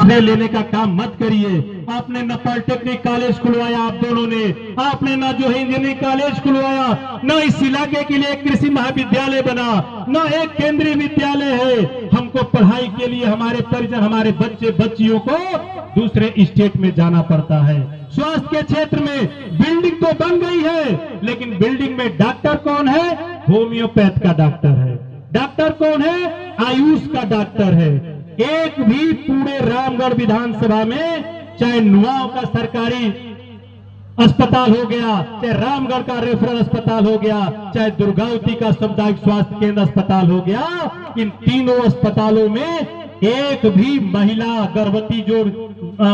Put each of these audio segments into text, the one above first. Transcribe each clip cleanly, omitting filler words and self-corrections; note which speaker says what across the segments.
Speaker 1: श्रेय लेने का काम मत करिए। आपने न पॉलिटेक्निक कॉलेज खुलवाया आप दोनों ने, आपने न जो है इंजीनियरिंग कॉलेज खुलवाया, न इस इलाके के लिए कृषि महाविद्यालय बना, न एक केंद्रीय विद्यालय है। हमको पढ़ाई के लिए हमारे परिजन, हमारे बच्चे बच्चियों को दूसरे स्टेट में जाना पड़ता है। स्वास्थ्य के क्षेत्र में बिल्डिंग तो बन गई है, लेकिन बिल्डिंग में डॉक्टर कौन है? होम्योपैथ का डॉक्टर है। डॉक्टर कौन है? आयुष का डॉक्टर है। एक भी पूरे रामगढ़ विधानसभा में, चाहे नुआव का सरकारी अस्पताल हो गया, चाहे रामगढ़ का रेफरल अस्पताल हो गया, चाहे दुर्गावती का सामुदायिक स्वास्थ्य केंद्र अस्पताल हो गया, इन तीनों अस्पतालों में एक भी महिला, गर्भवती जो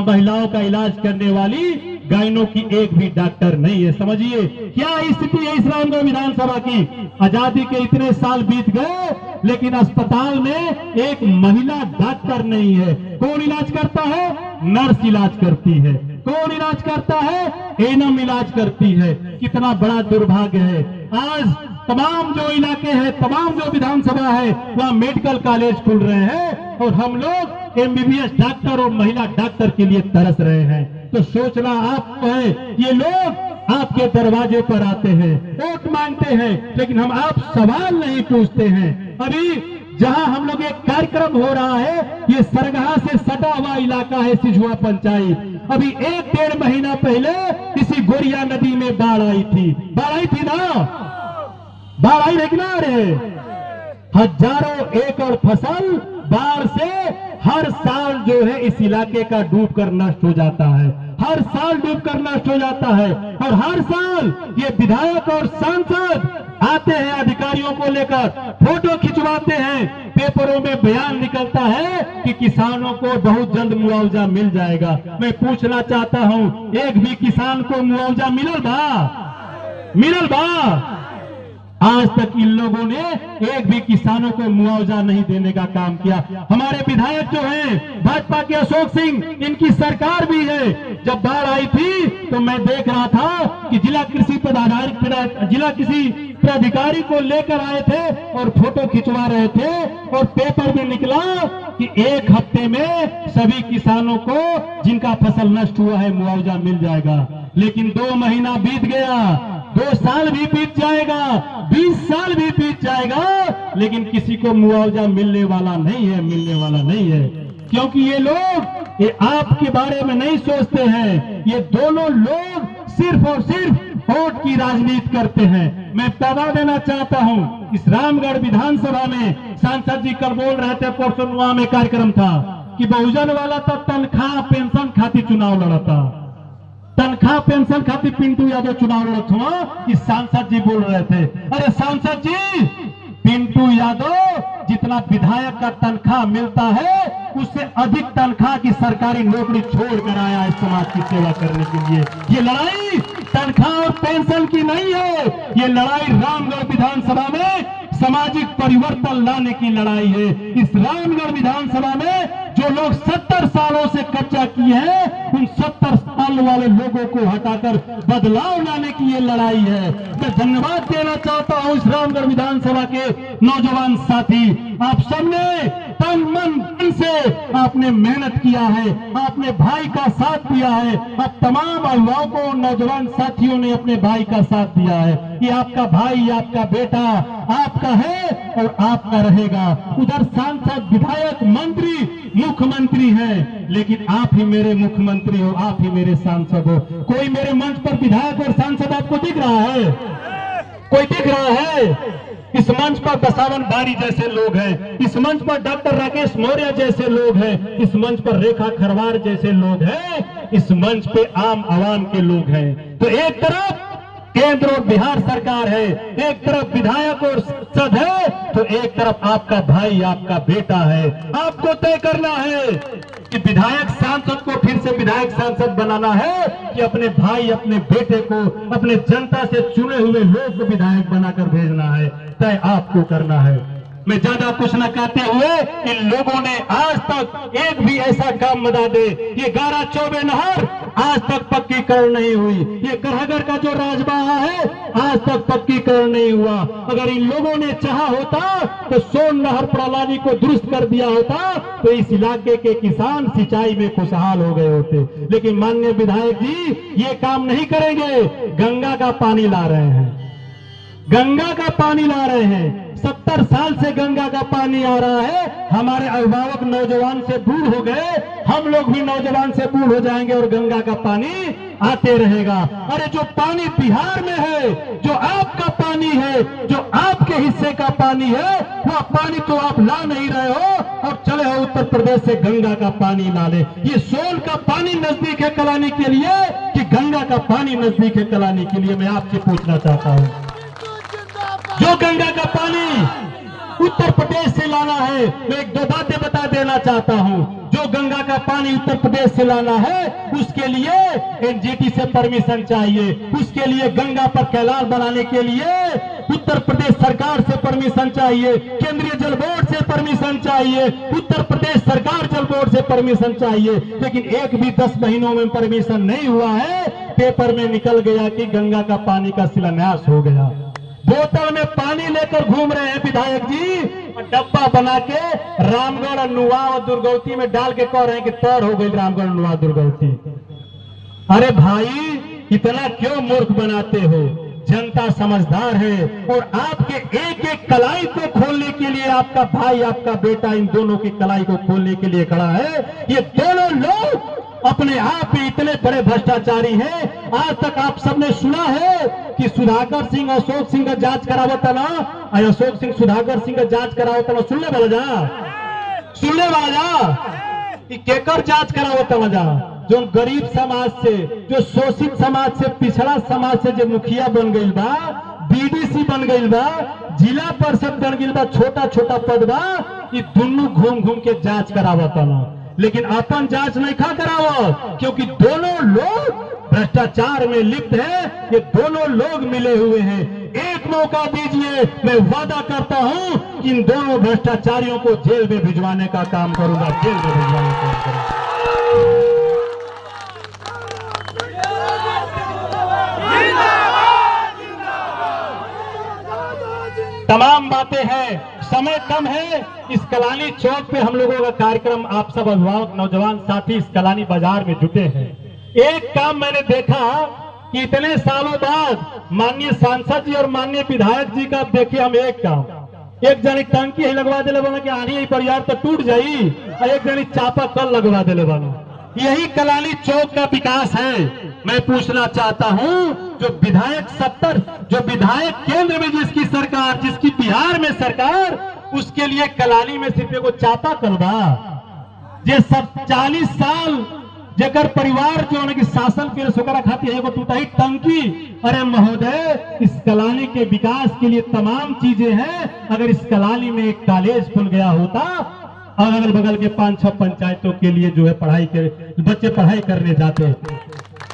Speaker 1: महिलाओं का इलाज करने वाली गायनों की एक भी डॉक्टर नहीं है। समझिए क्या स्थिति है इस रामगढ़ विधानसभा की। आजादी के इतने साल बीत गए, लेकिन अस्पताल में एक महिला डॉक्टर नहीं है। कौन इलाज करता है? नर्स इलाज करती है। कौन इलाज करता है? एएनएम इलाज करती है। कितना बड़ा दुर्भाग्य है। आज तमाम जो इलाके हैं, तमाम जो विधानसभा है, वहाँ मेडिकल कॉलेज खुल रहे हैं और हम लोग एमबीबीएस डॉक्टर और महिला डॉक्टर के लिए तरस रहे हैं। तो सोचना आपको है, ये लोग आपके दरवाजे पर आते हैं, वोट मांगते हैं, लेकिन हम आप सवाल नहीं पूछते हैं। अभी जहां हम लोग एक कार्यक्रम हो रहा है, ये सरगहा से सटा हुआ इलाका है, सिझुआ पंचायत। अभी 1-1.5 महीना पहले इसी गोरिया नदी में बाढ़ आई थी। बाढ़ आई थी ना? बाढ़ आई है कि ना? रे हजारों एकड़ फसल बाढ़ से हर साल जो है इस इलाके का डूबकर नष्ट हो जाता है। हर साल डूबकर नष्ट हो जाता है। और हर साल ये विधायक और सांसद आते हैं, अधिकारियों को लेकर फोटो खिंचवाते हैं, पेपरों में बयान निकलता है कि किसानों को बहुत जल्द मुआवजा मिल जाएगा। मैं पूछना चाहता हूं, एक भी किसान को मुआवजा मिलल बा? मिलल बा? आज तक इन लोगों ने एक भी किसानों को मुआवजा नहीं देने का काम किया। हमारे विधायक जो हैं भाजपा के अशोक सिंह, इनकी सरकार भी है। जब बाढ़ आई थी तो मैं देख रहा था कि जिला कृषि प्राधिकारी को लेकर आए थे और फोटो खिंचवा रहे थे, और पेपर में निकला कि 1 हफ्ते में सभी किसानों को जिनका फसल नष्ट हुआ है मुआवजा मिल जाएगा। लेकिन 2 महीना बीत गया, 2 साल भी बीत जाएगा, 20 साल भी बीत जाएगा, लेकिन किसी को मुआवजा मिलने वाला नहीं है, मिलने वाला नहीं है। क्योंकि ये लोग ये आपके बारे में नहीं सोचते हैं। ये दोनों लोग सिर्फ और सिर्फ वोट की राजनीति करते हैं। मैं बता देना चाहता हूं, इस रामगढ़ विधानसभा में सांसद जी कल बोल रहे थे, परसों नुआ में कार्यक्रम था कि बहुजन वाला तो तनख्वाह पेंशन खातिर चुनाव लड़ता, तनख्वाह पेंशन खातिर पिंटू यादव चुनाव लड़त हुआ। इस सांसद जी बोल रहे थे, अरे सांसद जी, पिंटू यादव जितना विधायक का तनख्वाह मिलता है, उससे अधिक तनख्वाह की सरकारी नौकरी छोड़कर आया है समाज की सेवा करने के लिए। ये लड़ाई तनख्वाह और पेंशन की नहीं है, ये लड़ाई रामगढ़ विधानसभा में सामाजिक परिवर्तन लाने की लड़ाई है। इस रामगढ़ विधानसभा में जो लोग 70 सालों से कब्जा किए हैं, उन 70 साल वाले लोगों को हटाकर बदलाव लाने की ये लड़ाई है। मैं धन्यवाद देना चाहता हूं इस रामगढ़ विधानसभा के नौजवान साथी, आप सबने तन मन धन से आपने मेहनत किया है, आपने भाई का साथ दिया है। अब तमाम अभिभावकों और नौजवान साथियों ने अपने भाई का साथ दिया है कि आपका भाई, आपका बेटा आपका है और आपका रहेगा। उधर सांसद, विधायक, मंत्री, मुख्यमंत्री हैं, लेकिन आप ही मेरे मुख्यमंत्री हो, आप ही मेरे सांसद हो। कोई मेरे मंच पर विधायक और सांसद आपको दिख रहा है? कोई दिख रहा है? इस मंच पर बसावन बारी जैसे लोग हैं, इस मंच पर डॉक्टर राकेश मौर्य जैसे लोग हैं, इस मंच पर रेखा खरवार जैसे लोग हैं, इस मंच पे आम आवाम के लोग हैं। तो एक तरफ केंद्र और बिहार सरकार है, एक तरफ विधायक और सांसद है, तो एक तरफ आपका भाई, आपका बेटा है। आपको तय करना है कि विधायक सांसद को फिर से विधायक सांसद बनाना है कि अपने भाई, अपने बेटे को, अपने जनता से चुने हुए लोग को विधायक बनाकर भेजना है। तय आपको करना है। मैं ज्यादा कुछ न कहते हुए, इन लोगों ने आज तक एक भी ऐसा काम बता दे, ये 11 चौबे नहर आज तक पक्कीकरण नहीं हुई। ये करहगर का जो राजबाहा है, आज तक पक्कीकरण नहीं हुआ। अगर इन लोगों ने चाहा होता तो सोन नहर प्रणाली को दुरुस्त कर दिया होता तो इस इलाके के किसान सिंचाई में खुशहाल हो गए होते। लेकिन माननीय विधायक जी ये काम नहीं करेंगे। गंगा का पानी ला रहे हैं, गंगा का पानी ला रहे हैं। 70 साल से गंगा का पानी आ रहा है। हमारे अभिभावक नौजवान से बूढ़ हो गए, हम लोग भी नौजवान से बूढ़ हो जाएंगे और गंगा का पानी आते रहेगा। अरे जो पानी बिहार में है, जो आपका पानी है, जो आपके हिस्से का पानी है, वह पानी तो आप ला नहीं रहे हो और चले हो उत्तर प्रदेश से गंगा का पानी ला ले। ये सोन का पानी नजदीक है कलानी के लिए कि गंगा का पानी नजदीक है कलानी के लिए? मैं आपसे पूछना चाहता हूँ। जो गंगा का पानी उत्तर प्रदेश से लाना है, मैं एक दो बातें बता देना चाहता हूं। जो गंगा का पानी उत्तर प्रदेश से लाना है उसके लिए एनजीटी से परमिशन चाहिए, उसके लिए गंगा पर कैनाल बनाने के लिए उत्तर प्रदेश सरकार से परमिशन चाहिए, केंद्रीय जल बोर्ड से परमिशन चाहिए, उत्तर प्रदेश सरकार जल बोर्ड से परमिशन चाहिए। लेकिन एक भी 10 महीनों में परमिशन नहीं हुआ है। पेपर में निकल गया कि गंगा का पानी का शिलान्यास हो गया। बोतल में पानी लेकर घूम रहे हैं विधायक जी, डब्बा बना के रामगढ़, नुआ और दुर्गौती में डाल के कह रहे हैं कि तैयार हो गई रामगढ़, नुआ, दुर्गौती। अरे भाई इतना क्यों मूर्ख बनाते हो? जनता समझदार है और आपके एक एक कलाई को खोलने के लिए आपका भाई, आपका बेटा इन दोनों की कलाई को खोलने के लिए खड़ा है। ये दोनों लोग अपने आप में इतने बड़े भ्रष्टाचारी हैं। आज तक आप सबने सुना है कि सुधाकर सिंह अशोक सिंह का जांच करावता ना, अशोक सिंह सुधाकर सिंह का जांच करावता ना, सुनने वाला जा कि केकर जांच करावता जा? जो गरीब समाज से, जो शोषित समाज से, पिछड़ा समाज से जो मुखिया बन गई बा, बीडीसी बन गई बा, जिला परिषद बन गई बा, छोटा छोटा पद बा, ये दोनों घूम घूम के जांच करावता ना। लेकिन अपन जांच नहीं खा कराओ क्योंकि दोनों लोग भ्रष्टाचार में लिप्त हैं। ये दोनों लोग मिले हुए हैं। एक मौका दीजिए, मैं वादा करता हूं कि इन दोनों भ्रष्टाचारियों को जेल में भिजवाने का काम करूंगा, जेल में भिजवाने का काम करूंगा। तमाम बातें हैं, समय कम है। इस कलानी चौक पे हम लोगों का कार्यक्रम, आप सब अभिभावक नौजवान साथी इस कलानी बाजार में जुटे हैं। एक काम मैंने देखा कि इतने सालों बाद माननीय सांसद जी और माननीय विधायक जी का देखिए हम एक काम, एक जनी टंकी ही लगवा दे बना कि आनी परिवार तो टूट जाई और एक जनी चापा कल लगवा दे बना। यही कलानी चौक का विकास है। मैं पूछना चाहता हूं जो विधायक 70, जो विधायक केंद्र में जिसकी सरकार, जिसकी बिहार में सरकार, उसके लिए कलानी में सिर्फ एगो चापा कलवा जे सब 40 साल जेकर परिवार जो है कि शासन के सुकर खाती है एगो टूटा ही टंकी। अरे महोदय, इस कलानी के विकास के लिए तमाम चीजें हैं। अगर इस कलानी में एक कॉलेज खुल गया होता और अगल बगल के 5-6 पंचायतों के लिए जो है पढ़ाई के बच्चे पढ़ाई करने जाते,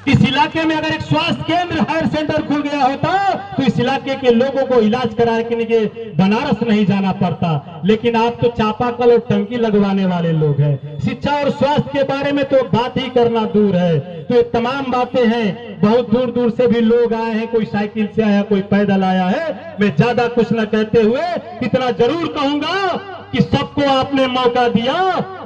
Speaker 1: इस इलाके में अगर एक स्वास्थ्य केंद्र, हायर सेंटर खुल गया होता तो इस इलाके के लोगों को इलाज कराने के लिए बनारस नहीं जाना पड़ता। लेकिन आप तो चापाकल और टंकी लगवाने वाले लोग हैं। शिक्षा और स्वास्थ्य के बारे में तो बात ही करना दूर है। तो ये तमाम बातें हैं। बहुत दूर दूर से भी लोग आए हैं, कोई साइकिल से आया, कोई पैदल आया है। मैं ज्यादा कुछ न कहते हुए इतना जरूर कहूंगा कि सबको आपने मौका दिया,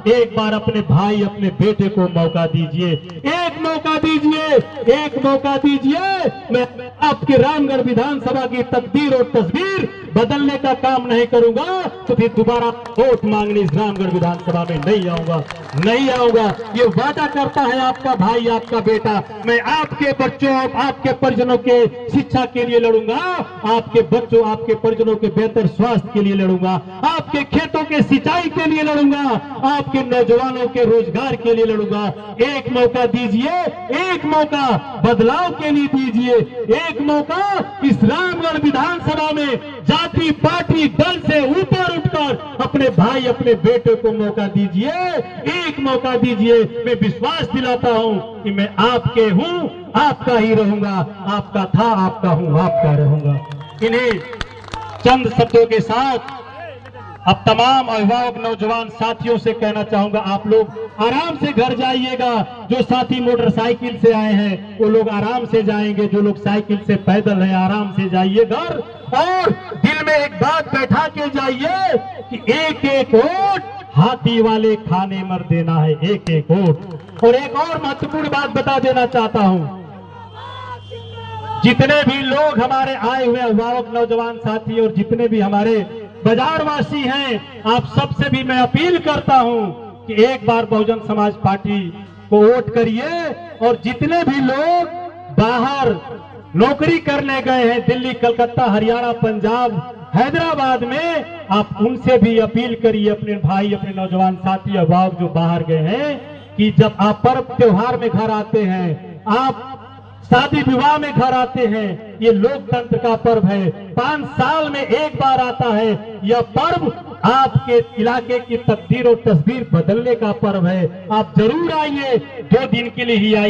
Speaker 1: एक बार अपने भाई, अपने बेटे को मौका दीजिए, एक मौका दीजिए, एक मौका दीजिए। मैं आपके रामगढ़ विधानसभा की तकदीर और तस्वीर बदलने का काम नहीं करूंगा तो फिर दोबारा वोट मांगने इस रामगढ़ विधानसभा में नहीं आऊंगा, नहीं आऊंगा। ये वादा करता है आपका भाई, आपका बेटा। मैं आपके बच्चों, आपके परिजनों के शिक्षा के लिए लड़ूंगा, आपके बच्चों, आपके परिजनों के बेहतर स्वास्थ्य के लिए लड़ूंगा, आपके खेतों के सिंचाई के लिए लड़ूंगा, आपके नौजवानों के रोजगार के लिए लड़ूंगा। एक मौका दीजिए, एक मौका बदलाव के लिए दीजिए, एक मौका इस रामगढ़ विधानसभा में जाति पार्टी दल से ऊपर उठकर अपने भाई, अपने बेटे को मौका दीजिए, एक मौका दीजिए। मैं विश्वास दिलाता हूं कि मैं आपके हूं, आपका ही रहूंगा, आपका था, आपका हूं, आपका रहूंगा। इन्हीं चंद शब्दों के साथ अब तमाम अभिभावक नौजवान साथियों से कहना चाहूंगा, आप लोग आराम से घर जाइएगा। जो साथी मोटरसाइकिल से आए हैं वो लोग आराम से जाएंगे, जो लोग साइकिल से पैदल हैं आराम से जाइए घर। और दिल में एक बात बैठा के जाइए कि एक एक वोट हाथी वाले खाने मर देना है, एक एक वोट। और एक और महत्वपूर्ण बात बता देना चाहता हूं, जितने भी लोग हमारे आए हुए अभिभावक नौजवान साथी और जितने भी हमारे बाजारवासी हैं, आप सबसे भी मैं अपील करता हूं कि एक बार बहुजन समाज पार्टी को वोट करिए। और जितने भी लोग बाहर नौकरी करने गए हैं, दिल्ली, कलकत्ता, हरियाणा, पंजाब, हैदराबाद में, आप उनसे भी अपील करिए, अपने भाई, अपने नौजवान साथी अभिभावक जो बाहर गए हैं, कि जब आप पर्व त्योहार में घर आते हैं, आप शादी विवाह में घर आते हैं, ये लोकतंत्र का पर्व है, 5 साल में एक बार आता है। यह पर्व आपके इलाके की तकदीर और तस्वीर बदलने का पर्व है। आप जरूर आइए, 2 दिन के लिए ही आइए।